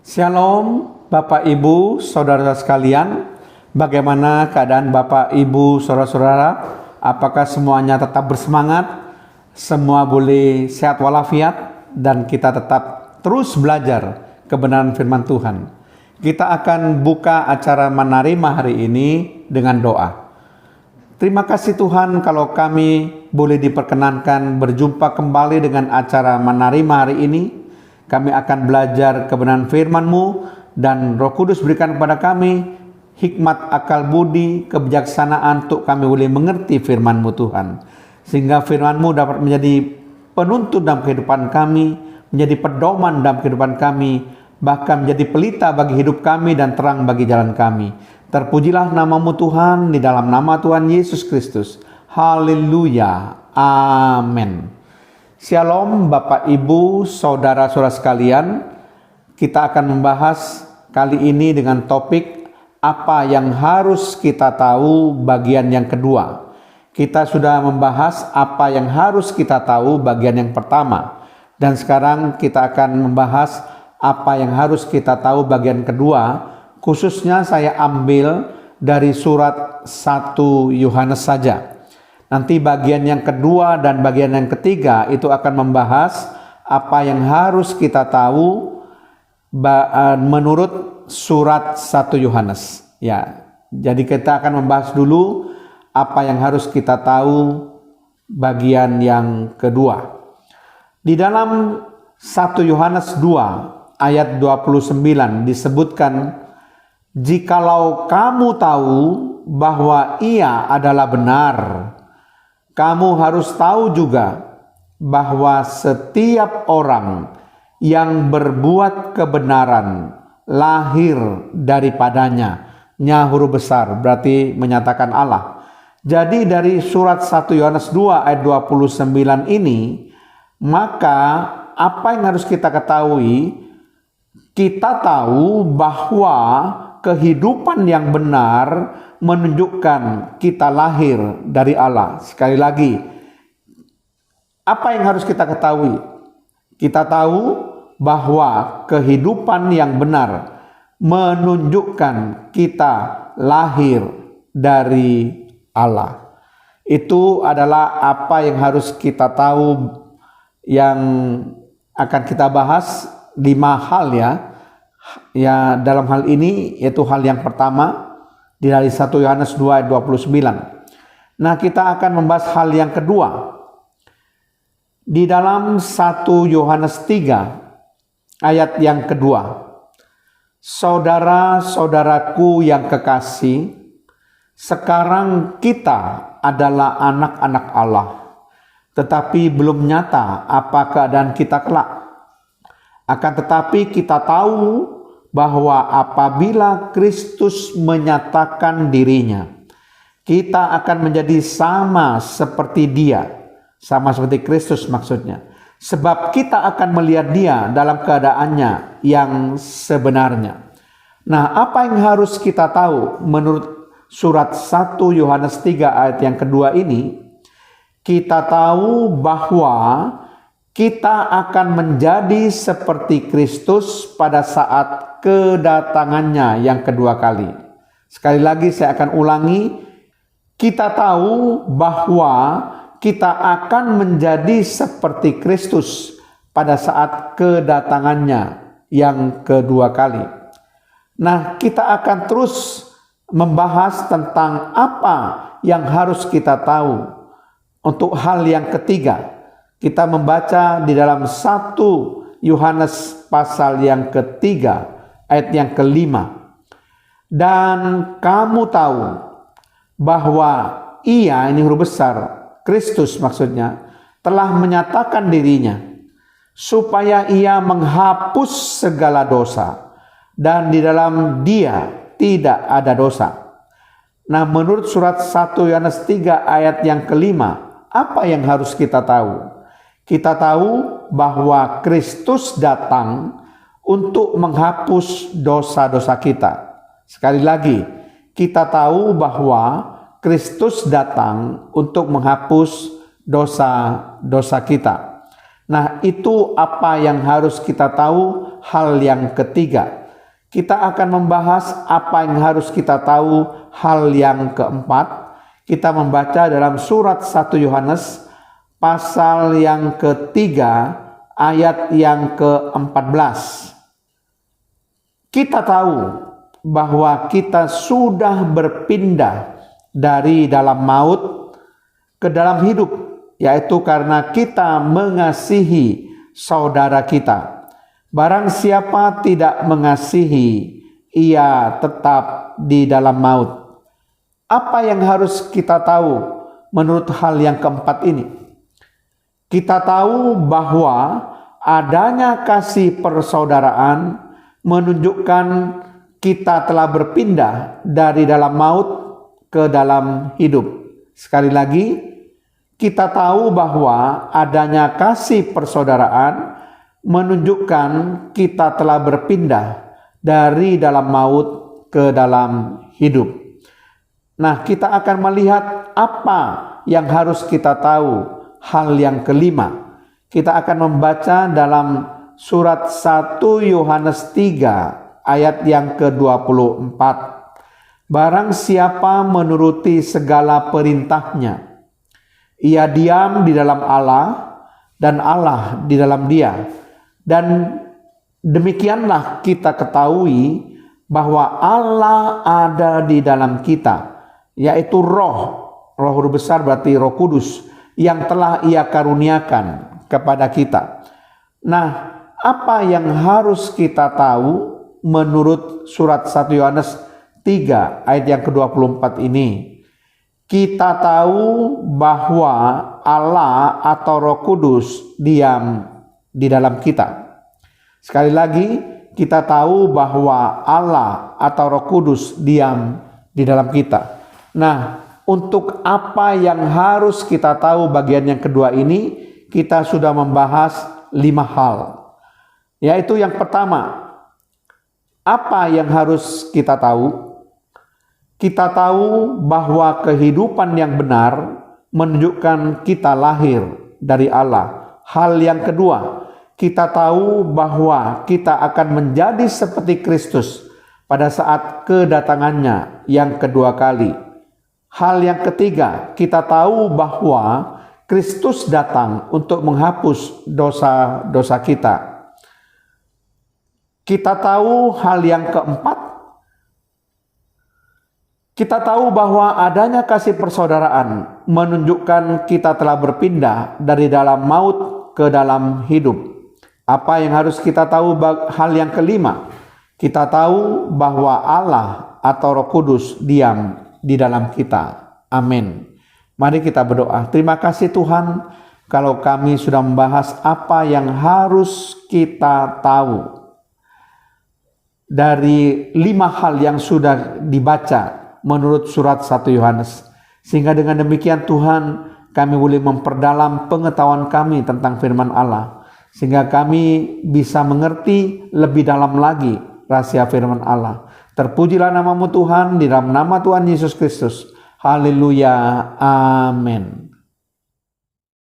Shalom Bapak Ibu Saudara sekalian. Bagaimana keadaan Bapak Ibu Saudara-saudara? Apakah semuanya tetap bersemangat? Semua boleh sehat walafiat dan kita tetap terus belajar kebenaran firman Tuhan. Kita akan buka acara Manarima hari ini dengan doa. Terima kasih Tuhan kalau kami boleh diperkenankan berjumpa kembali dengan acara Manarima hari ini. Kami akan belajar kebenaran firman-Mu dan Roh Kudus berikan kepada kami hikmat, akal budi, kebijaksanaan untuk kami boleh mengerti firman-Mu Tuhan. Sehingga firman-Mu dapat menjadi penuntun dalam kehidupan kami, menjadi pedoman dalam kehidupan kami, bahkan menjadi pelita bagi hidup kami dan terang bagi jalan kami. Terpujilah nama-Mu Tuhan, di dalam nama Tuhan Yesus Kristus. Haleluya. Amin. Shalom Bapak Ibu Saudara-saudara sekalian. Kita akan membahas kali ini dengan topik apa yang harus kita tahu bagian yang kedua. Kita sudah membahas apa yang harus kita tahu bagian yang pertama. Dan sekarang kita akan membahas apa yang harus kita tahu bagian kedua. Khususnya saya ambil dari surat 1 Yohanes saja. Nanti bagian yang kedua dan bagian yang ketiga itu akan membahas apa yang harus kita tahu menurut surat 1 Yohanes. Ya, jadi kita akan membahas dulu apa yang harus kita tahu bagian yang kedua. Di dalam 1 Yohanes 2 ayat 29 disebutkan, "Jikalau kamu tahu bahwa Ia adalah benar, kamu harus tahu juga bahwa setiap orang yang berbuat kebenaran lahir daripadanya." Nya huruf besar berarti menyatakan Allah. Jadi dari surat 1 Yohanes 2 ayat 29 ini, maka apa yang harus kita ketahui? Kita tahu bahwa kehidupan yang benar menunjukkan kita lahir dari Allah. Sekali lagi, apa yang harus kita ketahui? Kita tahu bahwa kehidupan yang benar menunjukkan kita lahir dari Allah. Itu adalah apa yang harus kita tahu, yang akan kita bahas 5 hal ya dalam hal ini, yaitu hal yang pertama dari 1 Yohanes 2 ayat 29. Nah, kita akan membahas hal yang kedua. Di dalam 1 Yohanes 3 ayat yang kedua. "Saudara-saudaraku yang kekasih, sekarang kita adalah anak-anak Allah, tetapi belum nyata apa keadaan kita kelak. Akan tetapi kita tahu bahwa apabila Kristus menyatakan dirinya, kita akan menjadi sama seperti Dia." Sama seperti Kristus maksudnya. Sebab kita akan melihat Dia dalam keadaannya yang sebenarnya. Nah, apa yang harus kita tahu menurut surat 1 Yohanes 3 ayat yang kedua ini? Kita tahu bahwa kita akan menjadi seperti Kristus pada saat kedatangannya yang kedua kali. Sekali lagi saya akan ulangi. Kita tahu bahwa kita akan menjadi seperti Kristus pada saat kedatangannya yang kedua kali. Nah, kita akan terus membahas tentang apa yang harus kita tahu. Untuk hal yang ketiga, kita membaca di dalam 1 Yohanes pasal yang ketiga ayat yang kelima. "Dan kamu tahu bahwa Ia," ini huruf besar, Kristus maksudnya, "telah menyatakan dirinya supaya Ia menghapus segala dosa, dan di dalam Dia tidak ada dosa." Nah, menurut surat 1 Yohanes 3 ayat yang kelima, apa yang harus kita tahu? Kita tahu bahwa Kristus datang untuk menghapus dosa-dosa kita. Sekali lagi, kita tahu bahwa Kristus datang untuk menghapus dosa-dosa kita. Nah, itu apa yang harus kita tahu hal yang ketiga. Kita akan membahas apa yang harus kita tahu hal yang keempat. Kita membaca dalam surat 1 Yohanes pasal yang ketiga ayat yang ke-14. Kita tahu bahwa kita sudah berpindah dari dalam maut ke dalam hidup, yaitu karena kita mengasihi saudara kita. Barang siapa tidak mengasihi, ia tetap di dalam maut. Apa yang harus kita tahu menurut hal yang keempat ini? Kita tahu bahwa adanya kasih persaudaraan menunjukkan kita telah berpindah dari dalam maut ke dalam hidup. Sekali lagi, kita tahu bahwa adanya kasih persaudaraan menunjukkan kita telah berpindah dari dalam maut ke dalam hidup. Nah, kita akan melihat apa yang harus kita tahu. Hal yang kelima, kita akan membaca dalam surat 1 Yohanes 3 ayat yang ke-24. Barang siapa menuruti segala perintahnya, ia diam di dalam Allah dan Allah di dalam dia. Dan demikianlah kita ketahui bahwa Allah ada di dalam kita, yaitu Roh besar berarti Roh Kudus yang telah Ia karuniakan kepada kita. Nah, apa yang harus kita tahu menurut surat 1 Yohanes 3 ayat yang ke-24 ini? Kita tahu bahwa Allah atau Roh Kudus diam di dalam kita. Sekali lagi, kita tahu bahwa Allah atau Roh Kudus diam di dalam kita. Nah, untuk apa yang harus kita tahu bagian yang kedua ini, kita sudah membahas 5 hal. Yaitu yang pertama, apa yang harus kita tahu? Kita tahu bahwa kehidupan yang benar menunjukkan kita lahir dari Allah. Hal yang kedua, kita tahu bahwa kita akan menjadi seperti Kristus pada saat kedatangannya yang kedua kali. Hal yang ketiga, kita tahu bahwa Kristus datang untuk menghapus dosa-dosa kita. Kita tahu hal yang keempat, kita tahu bahwa adanya kasih persaudaraan menunjukkan kita telah berpindah dari dalam maut ke dalam hidup. Apa yang harus kita tahu? Hal yang kelima, kita tahu bahwa Allah atau Roh Kudus diam di dalam kita. Amin. Mari kita berdoa. Terima kasih Tuhan, kalau kami sudah membahas apa yang harus kita tahu dari 5 hal yang sudah dibaca menurut surat 1 Yohanes. Sehingga dengan demikian Tuhan, kami boleh memperdalam pengetahuan kami tentang firman Allah. Sehingga kami bisa mengerti lebih dalam lagi rahasia firman Allah. Terpujilah namamu Tuhan, di dalam nama Tuhan Yesus Kristus. Haleluya. Amin.